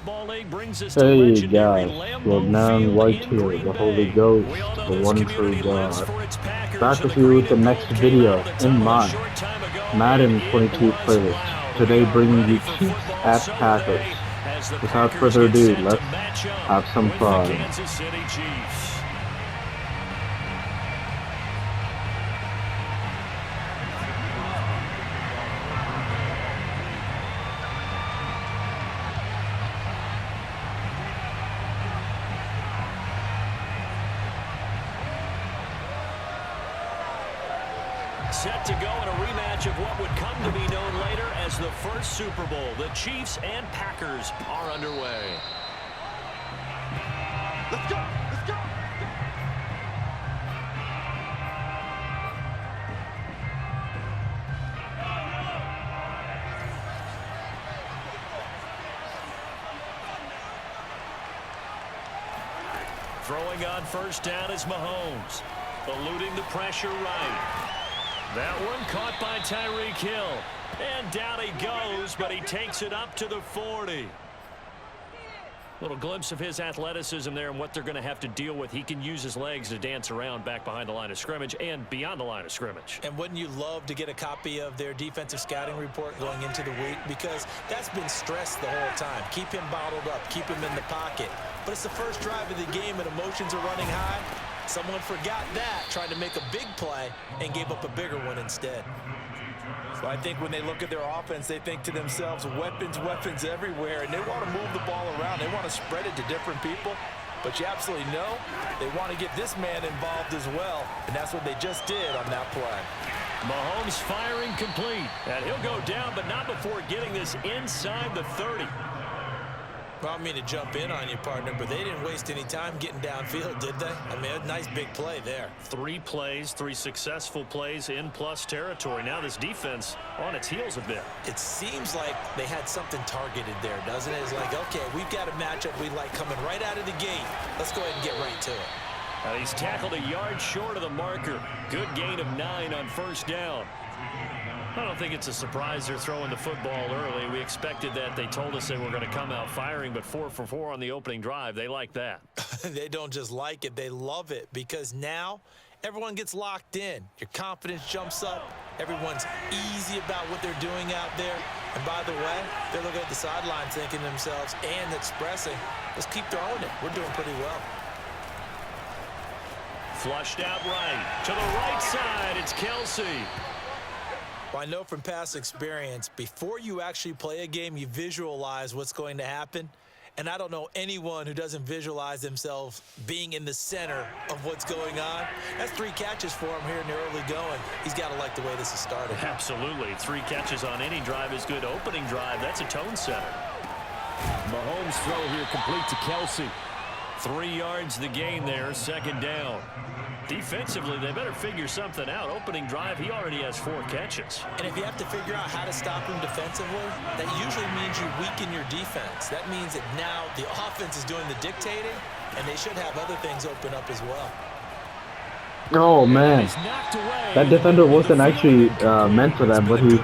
Football League brings us to Hey legendary guys, Lambeau Naren Field White in here, Green the Holy Bay. Ghost, We all know the this one true community lives God. for its Packers, Back and with the you green with the and next gold came video out of the in tunnel a mod, short time ago, Madden and it 22 was playlist. loud. Today We are bringing ready you for Chiefs football at Saturday Packers. as the Without Packers further get ado, set to let's match up have some with the fun. Kansas City Chiefs. Set to go in a rematch of what would come to be known later as the first Super Bowl. The Chiefs and Packers are underway. Let's go! Let's go! Throwing on first down is Mahomes. Eluding the pressure right. That one caught by Tyreek Hill. And down he goes, but he takes it up to the 40. Little glimpse of his athleticism there and what they're going to have to deal with. He can use his legs to dance around back behind the line of scrimmage and beyond the line of scrimmage. And wouldn't you love to get a copy of their defensive scouting report going into the week? Because that's been stressed the whole time. Keep him bottled up. Keep him in the pocket. But it's the first drive of the game and emotions are running high. Someone forgot that, tried to make a big play, and gave up a bigger one instead. So I think when they look at their offense, they think to themselves, weapons, weapons everywhere, and they want to move the ball around. They want to spread it to different people. But you absolutely know they want to get this man involved as well, and that's what they just did on that play. Mahomes firing complete, and he'll go down, but not before getting this inside the 30. Well, I don't mean to jump in on you, partner, but they didn't waste any time getting downfield, did they? I mean, a nice big play there. 3 plays, 3 successful plays in plus territory. Now this defense on its heels a bit. It seems like they had something targeted there, doesn't it? It's like, okay, we've got a matchup we like coming right out of the gate. Let's go ahead and get right to it. And he's tackled a yard short of the marker. Good gain of 9 on first down. I don't think it's a surprise they're throwing the football early. We expected that. They told us they were going to come out firing, but 4 for 4 on the opening drive. They like that. They don't just like it, they love it, because now everyone gets locked in. Your confidence jumps up. Everyone's easy about what they're doing out there. And by the way, they're looking at the sideline thinking to themselves and expressing, let's keep throwing it. We're doing pretty well. Flushed out right. To the right side, it's Kelsey. Well, I know from past experience, before you actually play a game, you visualize what's going to happen. And I don't know anyone who doesn't visualize themselves being in the center of what's going on. That's 3 catches for him here in the early going. He's got to like the way this has started. Absolutely. 3 catches on any drive is good. Opening drive, that's a tone setter. Mahomes' throw here complete to Kelsey. 3 yards the gain there, second down. Defensively, they better figure something out. Opening drive, he already has 4 catches. And if you have to figure out how to stop him defensively, that usually means you weaken your defense. That means that now the offense is doing the dictating, and they should have other things open up as well. Oh man, that defender wasn't actually meant for that, but he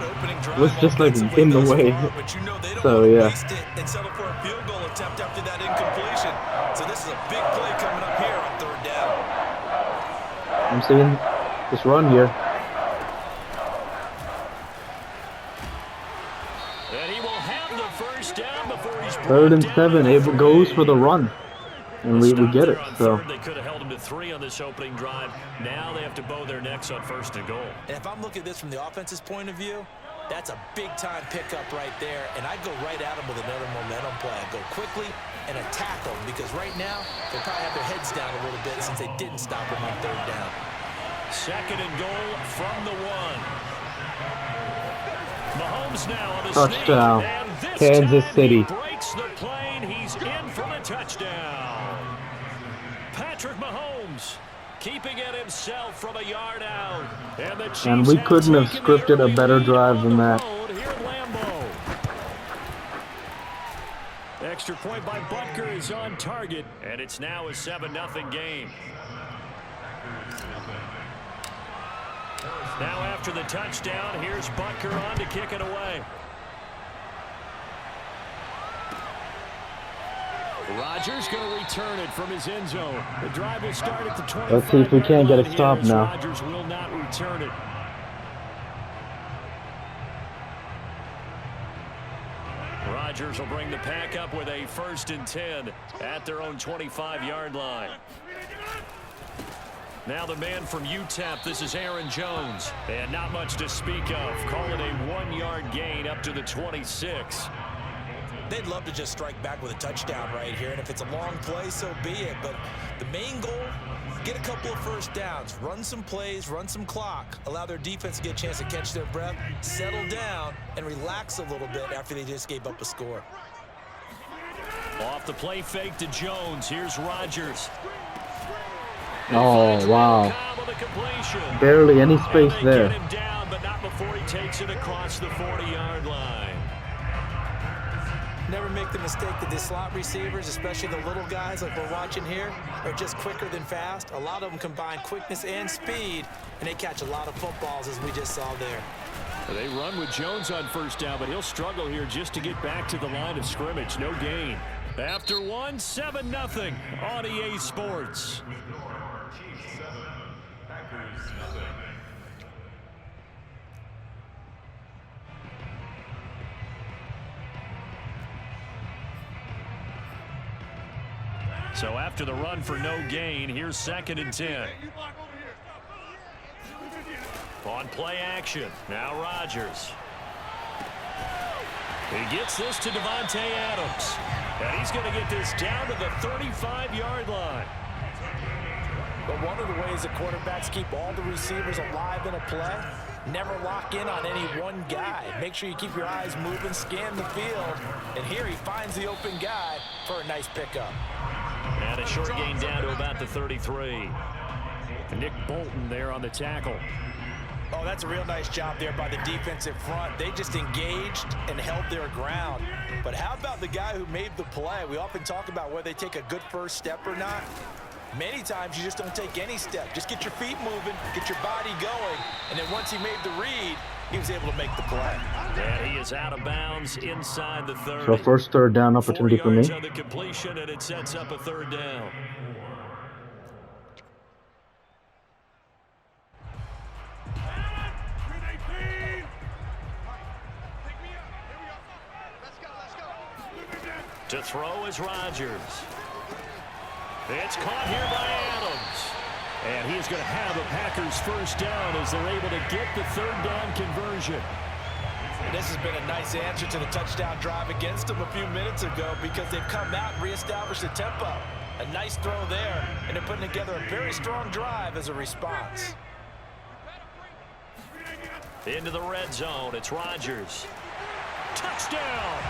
was just like in the way. So yeah. And settle for a field goal attempt after that incompletion. So this is a big play coming up here on 3rd down. I'm seeing this run here. And he will have the first down before he's 3rd and 7. It goes for the run, and we get it. So they could have held him to 3 on this opening drive. Now they have to bow their necks on 1st and goal. And if I'm looking at this from the offense's point of view, that's a big-time pickup right there, and I'd go right at him with another momentum play. I'd go quickly and attack them, because right now they probably have their heads down a little bit since they didn't stop him on 3rd down. 2nd and goal from the 1. Mahomes now on the touchdown, sneak, and Kansas City. He breaks the plane. He's in for the touchdown. Patrick Mahomes keeping it himself from a yard out. And we couldn't have scripted a better drive than that. Extra point by Butker is on target, and it's now a 7-0 game. Now after the touchdown, here's Butker on to kick it away. Rodgers going to return it from his end zone. The drive will start at the 25. Let's see if we can't get it stopped now. Rodgers will not return it. Rodgers will bring the pack up with a 1st and 10 at their own 25-yard line. Now the man from UTEP, this is Aaron Jones. And not much to speak of. Call it a 1-yard gain up to the 26. They'd love to just strike back with a touchdown right here, and if it's a long play, so be it. But the main goal, get a couple of first downs, run some plays, run some clock, allow their defense to get a chance to catch their breath, settle down, and relax a little bit after they just gave up a score. Off the play fake to Jones. Here's Rodgers. Oh, wow. Barely any space there. Get him down, but not before he takes it across the 40-yard line. Never make the mistake that the slot receivers, especially the little guys like we're watching here, are just quicker than fast. A lot of them combine quickness and speed, and they catch a lot of footballs, as we just saw there. They run with Jones on 1st down, but he'll struggle here just to get back to the line of scrimmage. No gain. After one, 7-0 on EA Sports. So after the run for no gain, here's 2nd and 10. On play action, now Rodgers. He gets this to Devontae Adams. And he's going to get this down to the 35-yard line. But one of the ways that quarterbacks keep all the receivers alive in a play, never lock in on any one guy. Make sure you keep your eyes moving, scan the field. And here he finds the open guy for a nice pickup. And a short gain down to about the 33. Nick Bolton there on the tackle. Oh, that's a real nice job there by the defensive front. They just engaged and held their ground. But how about the guy who made the play? We often talk about whether they take a good first step or not. Many times you just don't take any step. Just get your feet moving, get your body going, and then once he made the read, he was able to make the play. And he is out of bounds inside the 30. So first 3rd down opportunity for me. 4 yards on the completion, and it sets up a 3rd down. To throw is Rodgers. It's caught here by Adams. And he's going to have a Packers 1st down as they're able to get the 3rd down conversion. This has been a nice answer to the touchdown drive against them a few minutes ago because they've come out and reestablished the tempo. A nice throw there, and they're putting together a very strong drive as a response. Into the red zone, it's Rodgers. Touchdown!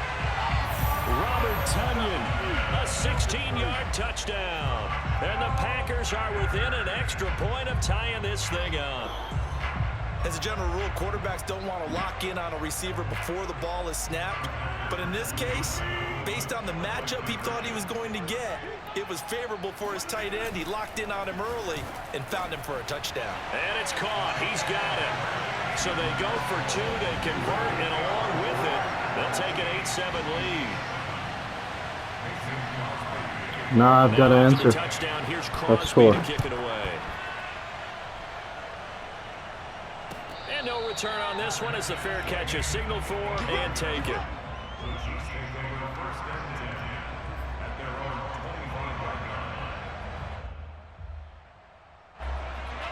Robert Tonyan, a 16-yard touchdown. And the Packers are within an extra point of tying this thing up. As a general rule, quarterbacks don't want to lock in on a receiver before the ball is snapped. But in this case, based on the matchup he thought he was going to get, it was favorable for his tight end. He locked in on him early and found him for a touchdown. And it's caught. He's got it. So they go for 2. They convert, and along with it, they'll take an 8-7 lead. Nah, I've got to answer. Let's score. Kick it away. And no return on this one as the fair catch is signaled for and take it.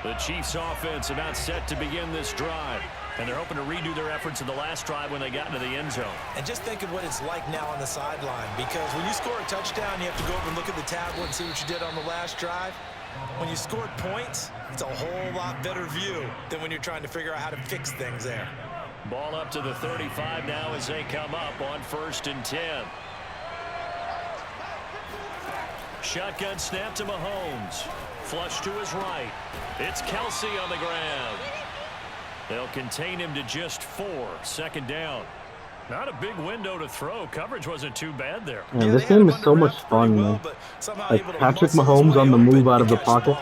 The Chiefs offense about set to begin this drive. And they're hoping to redo their efforts in the last drive when they got into the end zone. And just think of what it's like now on the sideline, because when you score a touchdown, you have to go over and look at the tablet and see what you did on the last drive. When you scored points, it's a whole lot better view than when you're trying to figure out how to fix things there. Ball up to the 35 now as they come up on 1st and 10. Shotgun snap to Mahomes. Flush to his right. It's Kelsey on the ground. They'll contain him to just 4. 2nd down. Not a big window to throw. Coverage wasn't too bad there. Man, this game is so much fun, man. Like Patrick Mahomes on the move out of the pocket.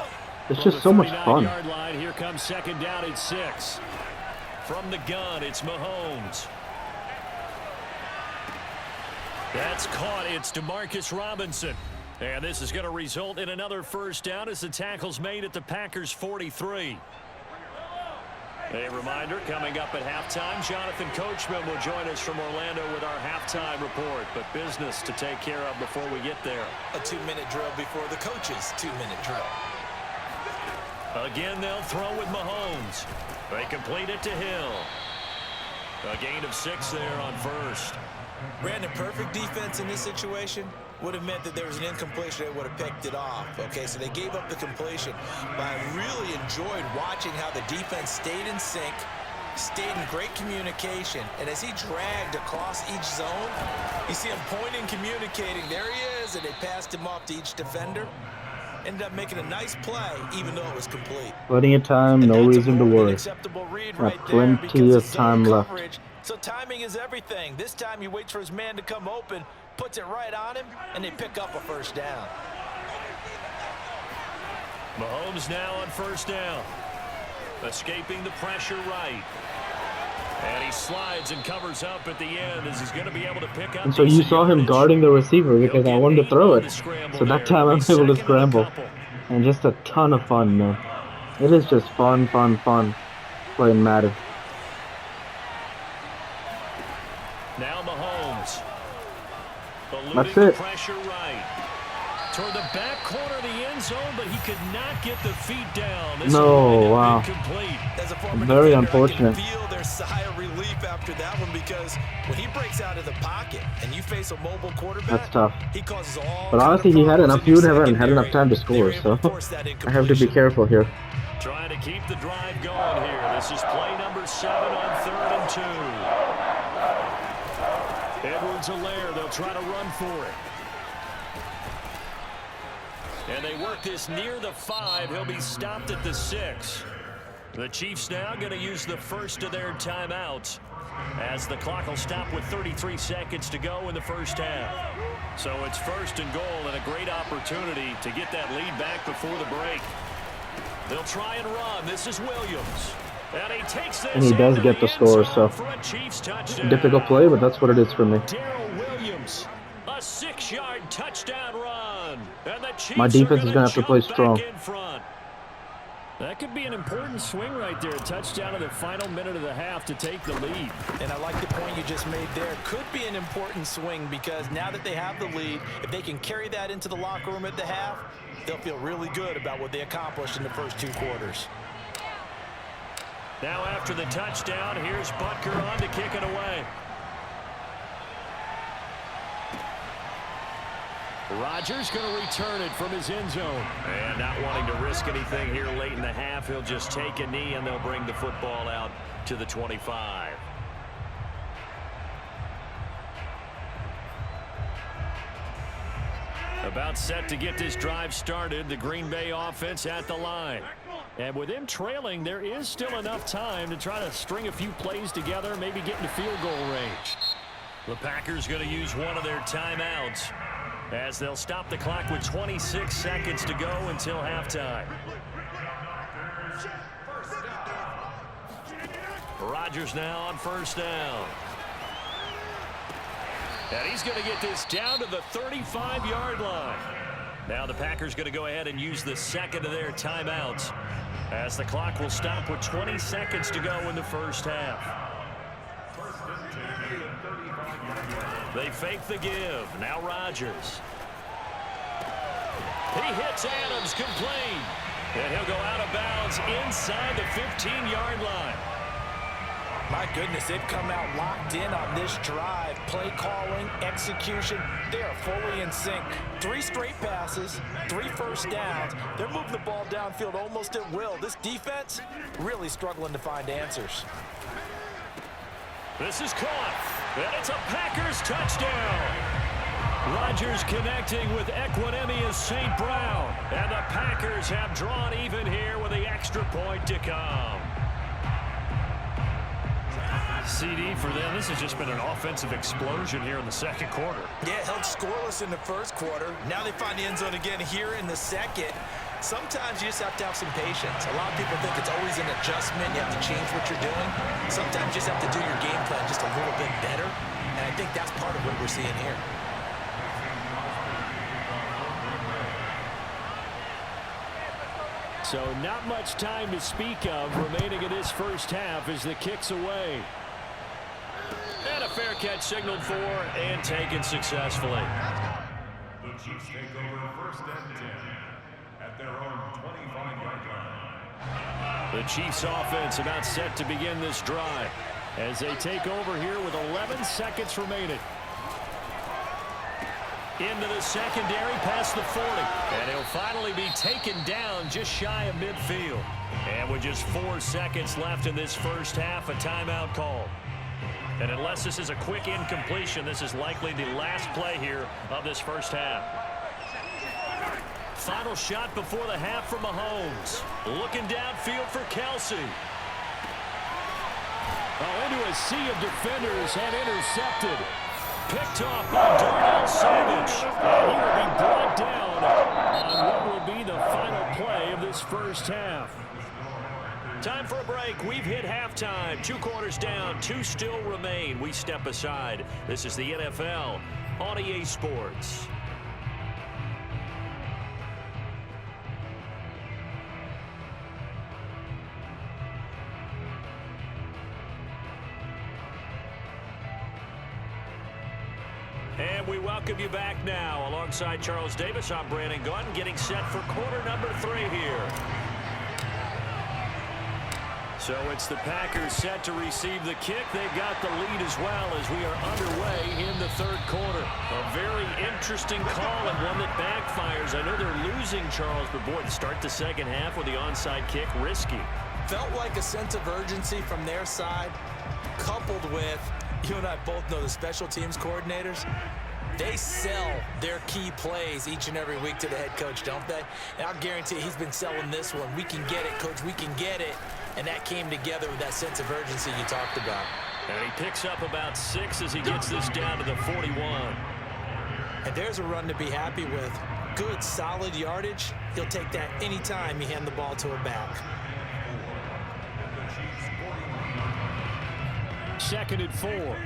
It's just so much fun. Line. Here comes 2nd down at 6. From the gun, it's Mahomes. That's caught. It's Demarcus Robinson. And this is going to result in another first down as the tackle's made at the Packers' 43. A reminder, coming up at halftime, Jonathan Coachman will join us from Orlando with our halftime report. But business to take care of before we get there. A 2-minute drill before the coach's 2-minute drill. Again, they'll throw with Mahomes. They complete it to Hill. A gain of 6 there on first. Brandon, perfect defense in this situation would have meant that there was an incompletion. They would have picked it off. Okay, so they gave up the completion. But I really enjoyed watching how the defense stayed in sync, stayed in great communication. And as he dragged across each zone, you see him pointing, communicating. There he is, and they passed him off to each defender. Ended up making a nice play, even though it was complete. Plenty of time, no reason to worry. Got plenty of time left. So timing is everything. This time he waits for his man to come open, puts it right on him, and they pick up a first down. Mahomes now on first down. Escaping the pressure right. And he slides and covers up at the end as he's going to be able to pick up. And so you saw him guarding the receiver because I wanted to throw it. So that time I'm able to scramble. And just a ton of fun, man. It is just fun playing Madden. Now Mahomes. That's it. Pressure right. Toward the back corner of the end zone, but he could not get the feet down. This no, wow. Very unfortunate. I can feel their sigh of relief after that one because when he breaks out of the pocket and you face a mobile quarterback, that's tough. He causes all. But honestly, he had enough. He would have had enough time to score, so I have to be careful here. Trying to keep the drive going here. This is play number 7 on 3rd and 2. Edwards-Helaire, they'll try to run for it. And they work this near the 5. He'll be stopped at the 6. The Chiefs now going to use the first of their timeouts as the clock will stop with 33 seconds to go in the first half. So it's 1st and goal and a great opportunity to get that lead back before the break. They'll try and run. This is Williams. And he takes this. And he does get the score, so difficult play, but that's what it is for me. Darrell Williams, a 6-yard touchdown run. And the Chiefs my defense is going to have to play strong. That could be an important swing right there. A touchdown in the final minute of the half to take the lead. And I like the point you just made there. Could be an important swing because now that they have the lead, if they can carry that into the locker room at the half, they'll feel really good about what they accomplished in the first 2 quarters. Now after the touchdown, here's Butker on to kick it away. Rodgers going to return it from his end zone. And not wanting to risk anything here late in the half, he'll just take a knee and they'll bring the football out to the 25. About set to get this drive started, the Green Bay offense at the line. And with him trailing, there is still enough time to try to string a few plays together, maybe get into field goal range. The Packers going to use one of their timeouts as they'll stop the clock with 26 seconds to go until halftime. Rodgers now on first down. And he's going to get this down to the 35-yard line. Now the Packers going to go ahead and use the second of their timeouts as the clock will stop with 20 seconds to go in the first half. They fake the give. Now Rodgers. He hits Adams complete. And he'll go out of bounds inside the 15-yard line. My goodness, they've come out locked in on this drive. Play calling, execution, they are fully in sync. 3 straight passes, 3 first downs. They're moving the ball downfield almost at will. This defense really struggling to find answers. This is caught, and it's a Packers touchdown. Rodgers connecting with Equanimeous St. Brown, and the Packers have drawn even here with the extra point to come. CD for them. This has just been an offensive explosion here in the second quarter. Yeah, held scoreless in the first quarter. Now they find the end zone again here in the second. Sometimes you just have to have some patience. A lot of people think it's always an adjustment. You have to change what you're doing. Sometimes you just have to do your game plan just a little bit better. And I think that's part of what we're seeing here. So not much time to speak of remaining in this first half as the kick's away. And a fair catch signaled for and taken successfully. The Chiefs take over first and 10 at their own 25-yard line. The Chiefs offense about set to begin this drive as they take over here with 11 seconds remaining. Into the secondary past the 40. And he'll finally be taken down just shy of midfield. And with just 4 seconds left in this first half, a timeout call. And unless this is a quick incompletion, this is likely the last play here of this first half. Final shot before the half from Mahomes. Looking downfield for Kelsey. Oh, into a sea of defenders and intercepted. Picked off by Darnell Savage. And he will be brought down on what will be the final play of this first half. Time for a break. We've hit halftime. 2 quarters down, 2 still remain. We step aside. This is the NFL on EA Sports. And we welcome you back now. Alongside Charles Davis, I'm Brandon Gunn, getting set for quarter number 3 here. So it's the Packers set to receive the kick. They've got the lead as well as we are underway in the third quarter. A very interesting call and one that backfires. I know they're losing, Charles, but boy, to start the second half with the onside kick, risky. Felt like a sense of urgency from their side, coupled with, you and I both know the special teams coordinators, they sell their key plays each and every week to the head coach, don't they? And I'll guarantee he's been selling this one. We can get it, coach, we can get it. And that came together with that sense of urgency you talked about. And he picks up about 6 as he gets this down to the 41. And there's a run to be happy with. Good, solid yardage. He'll take that anytime you hand the ball to a back. 2nd and 4.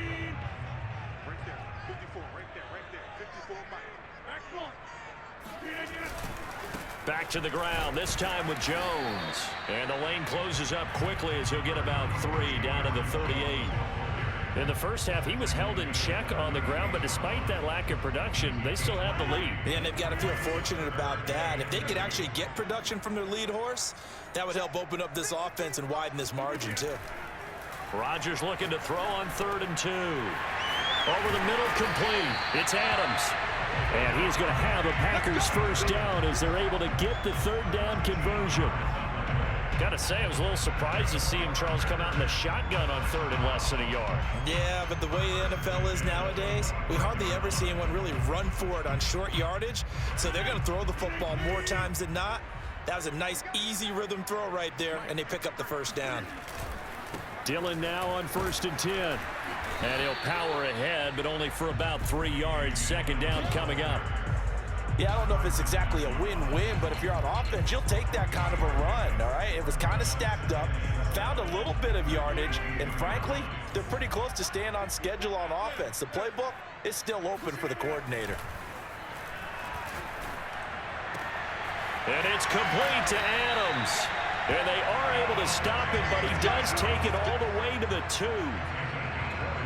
Back to the ground, this time with Jones. And the lane closes up quickly as he'll get about 3 down to the 38. In the first half, he was held in check on the ground, but despite that lack of production, they still have the lead. And they've got to feel fortunate about that. If they could actually get production from their lead horse, that would help open up this offense and widen this margin too. Rodgers looking to throw on 3rd and 2. Over the middle, complete. It's Adams. And he's going to have a Packers first down as they're able to get the 3rd down conversion. Got to say, I was a little surprised to see him, Charles, come out in the shotgun on 3rd and less than a yard. Yeah, but the way the NFL is nowadays, we hardly ever see anyone really run for it on short yardage. So they're going to throw the football more times than not. That was a nice, easy rhythm throw right there, and they pick up the first down. Dillon now on 1st and 10. And he'll power ahead, but only for about 3 yards. 2nd down coming up. Yeah, I don't know if it's exactly a win-win, but if you're on offense, you'll take that kind of a run, all right? It was kind of stacked up, found a little bit of yardage, and frankly, they're pretty close to staying on schedule on offense. The playbook is still open for the coordinator. And it's complete to Adams. And they are able to stop him, but he does take it all the way to the 2.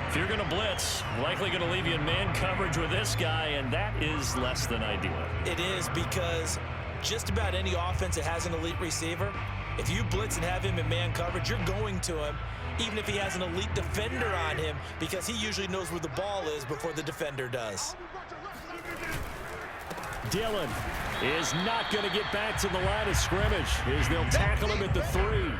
If you're going to blitz, likely going to leave you in man coverage with this guy, and that is less than ideal. It is, because just about any offense that has an elite receiver, if you blitz and have him in man coverage, you're going to him, even if he has an elite defender on him, because he usually knows where the ball is before the defender does. Dillon is not going to get back to the line of scrimmage as they'll tackle him at the 3.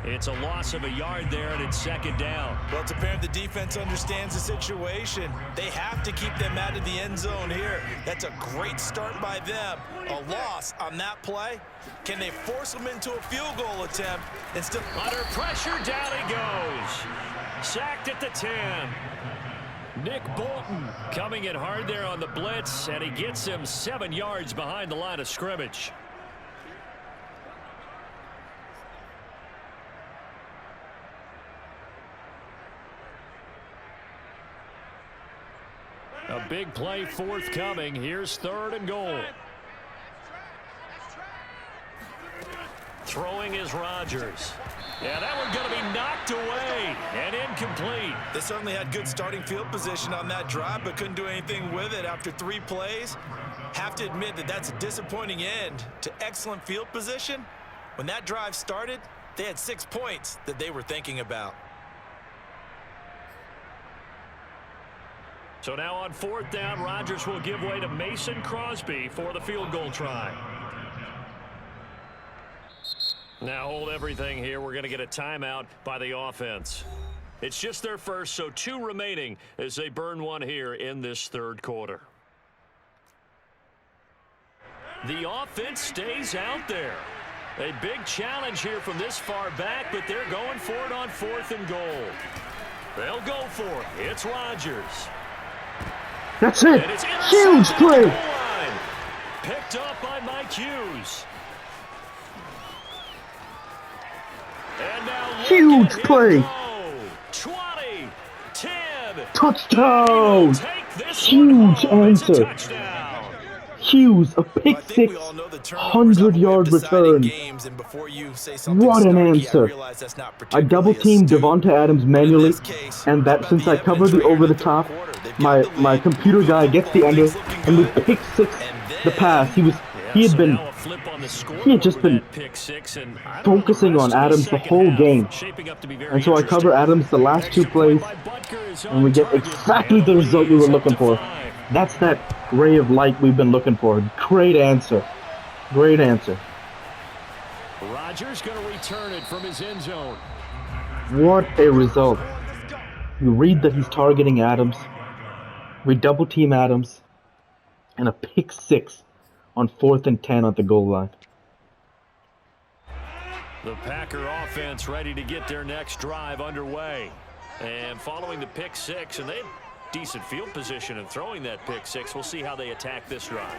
It's a loss of a yard there, and it's 2nd down. Well, it's apparent the defense understands the situation. They have to keep them out of the end zone here. That's a great start by them. A loss on that play. Can they force them into a field goal attempt and still... Under pressure, down he goes. Sacked at the 10. Nick Bolton coming in hard there on the blitz, and he gets him 7 yards behind the line of scrimmage. A big play forthcoming. Here's 3rd and goal. Throwing is Rodgers. Yeah, that one's going to be knocked away and incomplete. They certainly had good starting field position on that drive, but couldn't do anything with it after 3 plays. Have to admit that that's a disappointing end to excellent field position. When that drive started, they had 6 points that they were thinking about. So now on 4th down, Rodgers will give way to Mason Crosby for the field goal try. Now hold everything here. We're going to get a timeout by the offense. It's just their first, so 2 remaining as they burn one here in this 3rd quarter. The offense stays out there. A big challenge here from this far back, but they're going for it on 4th and goal. They'll go for it. It's Rodgers. That's it. Huge play. Picked up by Mike Hughes. And now huge play. 20, 10. Touchdown. Huge answer. Hughes, a pick six, 100-yard return. What an answer. I double-teamed Devonta Adams manually, and that since I covered the over-the-top, my computer guy gets the under, and we pick six the pass. He had just been focusing on Adams the whole game. And so I cover Adams the last 2 plays, and we get exactly the result we were looking for. That's that ray of light we've been looking for. Great answer. Great answer. Rodgers going to return it from his end zone. What a result. You read that he's targeting Adams. We double team Adams. And a pick six on 4th and 10 at the goal line. The Packer offense ready to get their next drive underway. And following the pick six, and they decent field position and throwing that pick six. We'll see how they attack this drive.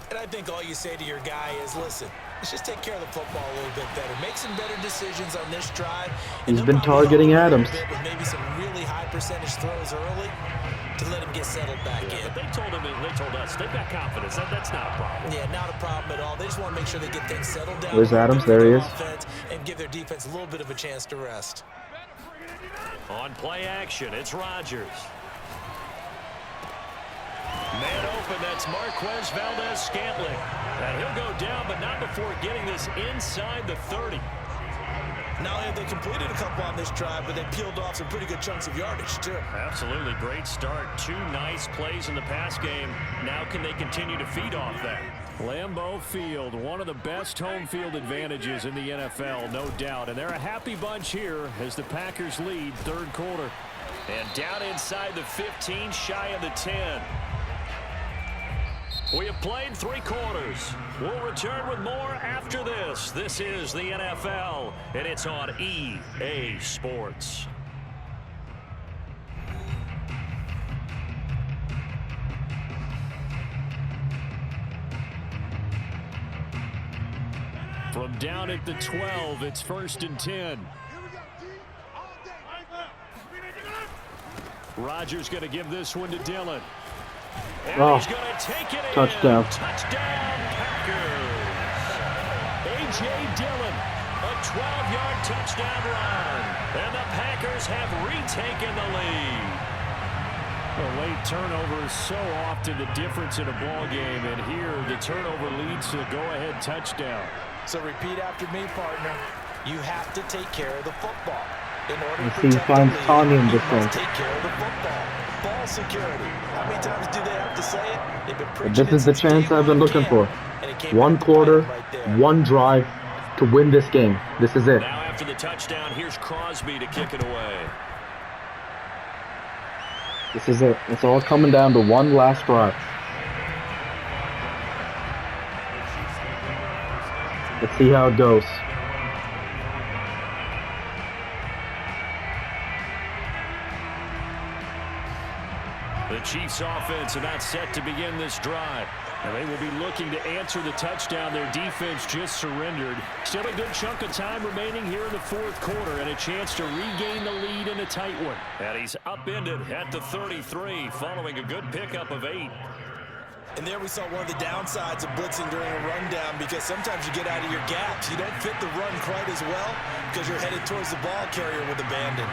And I think all you say to your guy is, listen, let's just take care of the football a little bit better. Make some better decisions on this drive. He's been targeting Adams. With maybe some really high percentage throws early to let him get settled back in. But they told us they've got confidence. That's not a problem. Yeah, not a problem at all. They just want to make sure they get things settled down. Where's Adams? There he is. And give their defense a little bit of a chance to rest. On play action, it's Rodgers. Man open, that's Marquez Valdez-Scantling. And he'll go down, but not before getting this inside the 30. Not only have they completed a couple on this drive, but they peeled off some pretty good chunks of yardage, too. Absolutely. Great start. 2 nice plays in the pass game. Now can they continue to feed off that? Lambeau Field, one of the best home field advantages in the NFL, no doubt. And they're a happy bunch here as the Packers lead 3rd quarter. And down inside the 15, shy of the 10. We have played 3 quarters. We'll return with more after this. This is the NFL, and it's on EA Sports. From down at the 12, it's 1st and 10. Rodgers going to give this one to Dillon. And he's going to take it touchdown. Touchdown, Packers. A.J. Dillon, a 12-yard touchdown run. And the Packers have retaken the lead. A late turnover is so often the difference in a ball game, and here the turnover leads to a go-ahead touchdown. So repeat after me, partner. You have to take care of the football. In order to protect the lead, you must take care of the football. Ball security. How many times do they have to say it? They've been preaching this is the chance I've been looking for. 1 quarter, 1 drive to win this game. This is it. Now after the touchdown, here's Crosby to kick it away. This is it. It's all coming down to 1 last drive. Let's see how it goes. The Chiefs offense about set to begin this drive. And they will be looking to answer the touchdown their defense just surrendered. Still a good chunk of time remaining here in the 4th quarter and a chance to regain the lead in a tight one. And he's upended at the 33 following a good pickup of 8. And there we saw one of the downsides of blitzing during a rundown, because sometimes you get out of your gaps. You don't fit the run quite as well because you're headed towards the ball carrier with abandon.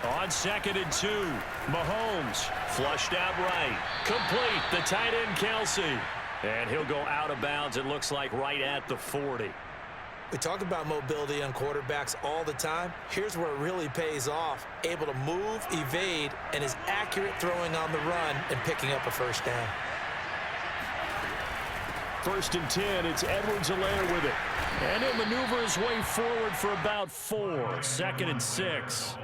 On 2nd and 2, Mahomes flushed out right. Complete, the tight end Kelsey. And he'll go out of bounds, it looks like, right at the 40. We talk about mobility on quarterbacks all the time. Here's where it really pays off. Able to move, evade, and is accurate throwing on the run and picking up a first down. 1st and 10, it's Edwards-Helaire with it. And he'll maneuver his way forward for about 4. 2nd and 6.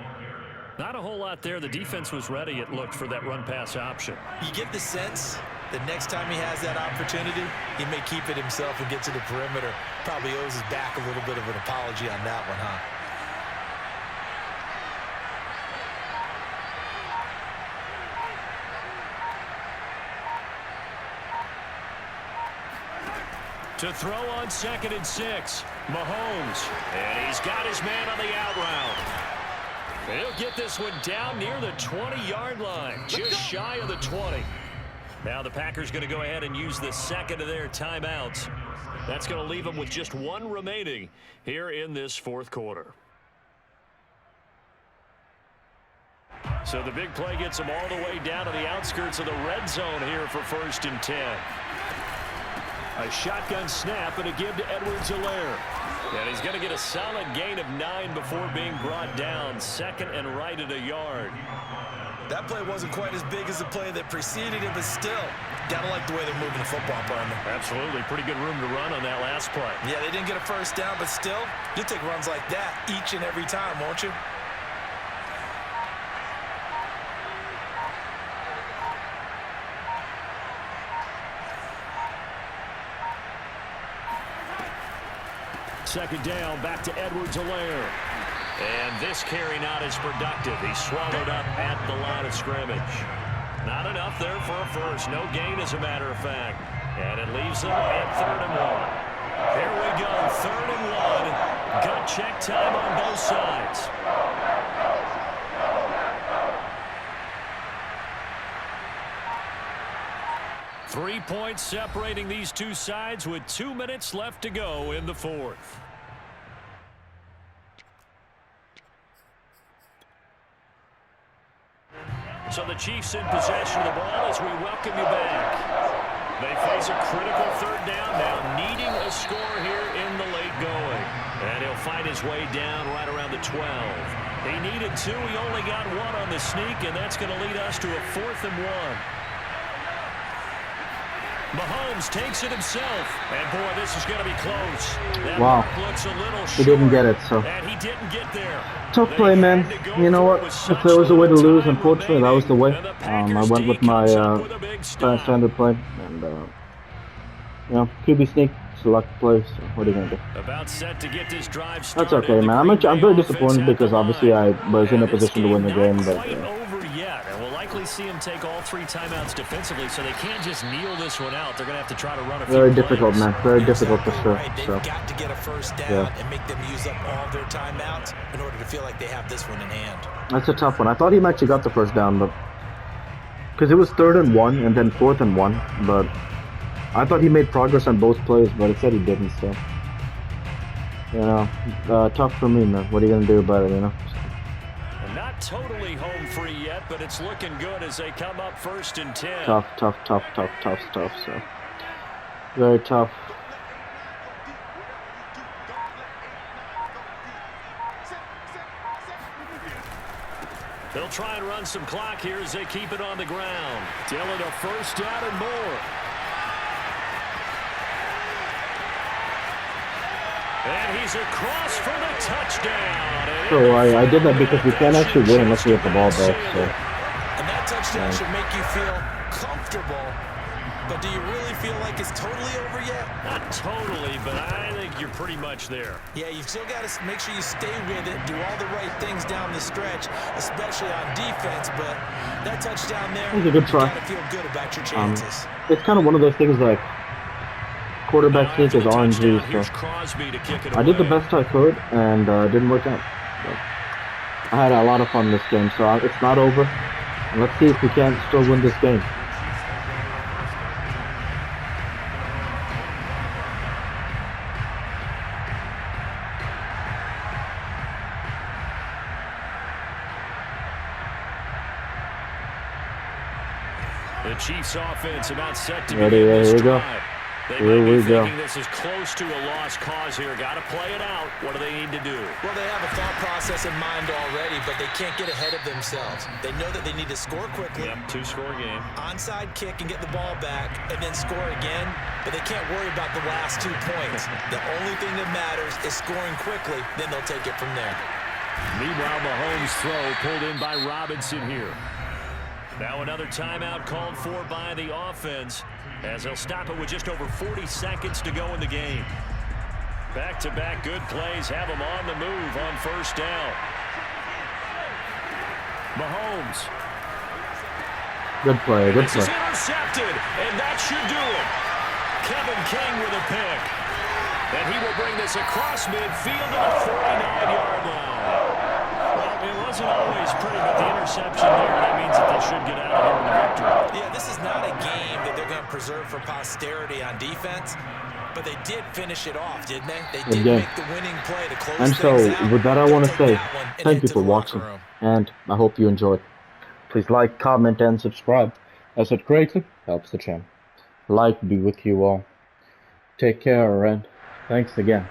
Not a whole lot there. The defense was ready, it looked, for that run-pass option. You get the sense that next time he has that opportunity, he may keep it himself and get to the perimeter. Probably owes his back a little bit of an apology on that one, huh? To throw on 2nd and 6, Mahomes. And he's got his man on the out route. He'll get this one down near the 20-yard line, just shy of the 20. Now the Packers going to go ahead and use the second of their timeouts. That's going to leave them with just one remaining here in this 4th quarter. So the big play gets them all the way down to the outskirts of the red zone here for 1st and 10. A shotgun snap and a give to Edwards-Helaire. And he's going to get a solid gain of 9 before being brought down. 2nd and right at a yard. That play wasn't quite as big as the play that preceded it, but still, gotta like the way they're moving the football, partner. Absolutely. Pretty good room to run on that last play. Yeah, they didn't get a first down, but still, you'll take runs like that each and every time, won't you? Second down, back to Edwards-Helaire. And this carry not as productive. He's swallowed up at the line of scrimmage. Not enough there for a first. No gain, as a matter of fact. And it leaves them at 3rd and 1. Here we go, 3rd and 1. Gut check time on both sides. Three points separating these two sides with 2 minutes left to go in the 4th. So the Chiefs in possession of the ball as we welcome you back. They face a critical 3rd down now, needing a score here in the late going. And he'll find his way down right around the 12. He needed 2. He only got 1 on the sneak, and that's going to lead us to a 4th and 1. Mahomes takes it himself. And, boy, this is going to be close. That wow. Looks a little He didn't get it, so. And he didn't get there. Tough play, man. You know what? If there was a way to lose, unfortunately, that was the way. I went with my standard play. And, you know, QB sneak, select play, so what are you going to do? About set to get this drive started. That's okay, man. I'm very disappointed because obviously I was in a position to win the game, but... likely see him take all 3 timeouts defensively, so they can't just kneel this one out. They're going to have to try to run a few Very difficult, man. Very difficult for sure. Right. They've got to get a first down and make them use up all their timeouts in order to feel like they have this one in hand. That's a tough one. I thought he actually got the first down, but because it was 3rd and 1 and then 4th and 1, but I thought he made progress on both plays, but it said he didn't. So, you know, tough for me, man. What are you gonna do about it? You know. Not totally home free yet, but it's looking good as they come up 1st and 10. Tough. So, very tough. They'll try and run some clock here as they keep it on the ground. Dillon a first down and more. And he's across for the touchdown. So I did that because we can't actually win unless we get the ball back. So. And that touchdown should make you feel comfortable. But do you really feel like it's totally over yet? Not totally, but I think you're pretty much there. Yeah, you've still got to make sure you stay with it, do all the right things down the stretch, especially on defense. But that touchdown there, it was a good try. You got to feel good about your chances. It's kind of one of those things like, quarterback sneak is RNG, Here's so Crosby to kick it I did the away. best I could, and it didn't work out. But I had a lot of fun this game, so it's not over. And let's see if we can still win this game. The Chiefs offense about set to Ready, begin this here we go. drive. They Here might be we go. thinking this is close to a lost cause here. Got to play it out. What do they need to do? Well, they have a thought process in mind already, but they can't get ahead of themselves. They know that they need to score quickly. Yep, two-score game. Onside kick and get the ball back and then score again, but they can't worry about the last 2 points. The only thing that matters is scoring quickly, then they'll take it from there. Meanwhile, Mahomes' throw pulled in by Robinson here. Now another timeout called for by the offense, as they'll stop it with just over 40 seconds to go in the game. Back-to-back good plays have them on the move on first down. Mahomes. Good play, good This is play. intercepted, and that should do it. Kevin King with a pick. And he will bring this across midfield to the 49-yard line. Well, it wasn't always pretty, but the interception there, that means that they should get out of here with a victory. Yeah, this is not a game that they're going to preserve for posterity on defense, but they did finish it off, didn't they? They did game. make the winning play to close And so, things out. with that, I They'll want to take say that one and thank head you to for the locker watching, room. and I hope you enjoyed. Please like, comment, and subscribe, as it greatly helps the channel. Light be with you all. Take care, and thanks again.